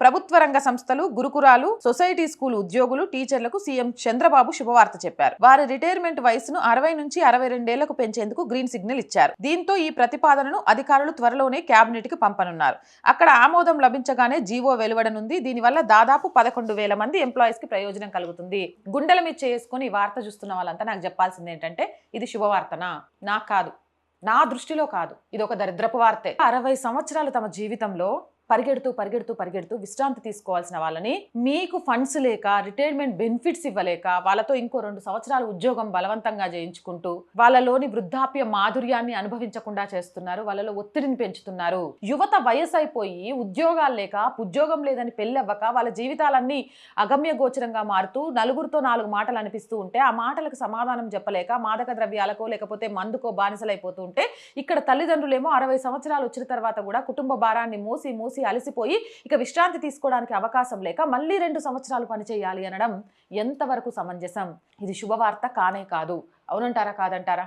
ప్రభుత్వ రంగ సంస్థలు, గురుకులాలు, సొసైటీ స్కూల్ ఉద్యోగులు, టీచర్లకు సీఎం చంద్రబాబు శుభవార్త చెప్పారు. వారి రిటైర్మెంట్ వయసును 60 నుంచి 62 ఏళ్లకు పెంచేందుకు గ్రీన్ సిగ్నల్ ఇచ్చారు. దీంతో ఈ ప్రతిపాదనను అధికారులు త్వరలోనే కేబినెట్ కి పంపనున్నారు. అక్కడ ఆమోదం లభించగానే జీవో వెలువడనుంది. దీనివల్ల దాదాపు 11,000 మంది ఎంప్లాయీస్ కి ప్రయోజనం కలుగుతుంది. గుండెల మీద చేసుకుని ఈ వార్త చూస్తున్న వాళ్ళంతా నాకు చెప్పాల్సింది ఏంటంటే, ఇది శుభవార్తనా? నాకు కాదు, నా దృష్టిలో కాదు, ఇది ఒక దరిద్రపు వార్తే. 60 సంవత్సరాలు తమ జీవితంలో పరిగెడుతూ విశ్రాంతి తీసుకోవాల్సిన వాళ్ళని మీకు ఫండ్స్ లేక, రిటైర్మెంట్ బెనిఫిట్స్ ఇవ్వలేక, వాళ్ళతో ఇంకో 2 సంవత్సరాలు ఉద్యోగం బలవంతంగా చేయించుకుంటూ వాళ్ళలోని వృద్ధాప్య మాధుర్యాన్ని అనుభవించకుండా చేస్తున్నారు. వాళ్ళలో ఒత్తిడిని పెంచుతున్నారు. యువత వయసు అయిపోయి ఉద్యోగాలు లేక, ఉద్యోగం లేదని పెళ్ళవ్వక వాళ్ళ జీవితాలన్నీ అగమ్య గోచరంగా మారుతూ నలుగురితో 4 మాటలు అనిపిస్తూ ఉంటే ఆ మాటలకు సమాధానం చెప్పలేక మాదక ద్రవ్యాలకో లేకపోతే మందుకో బానిసలైపోతూ ఉంటే, ఇక్కడ తల్లిదండ్రులేమో 60 సంవత్సరాలు వచ్చిన తర్వాత కూడా కుటుంబ భారాన్ని మోసి అలసిపోయి ఇక విశ్రాంతి తీసుకోవడానికి అవకాశం లేక మళ్ళీ 2 సంవత్సరాలు పనిచేయాలి అనడం ఎంతవరకు సమంజసం? ఇది శుభవార్త కానే కాదు. అవునంటారా, కాదంటారా?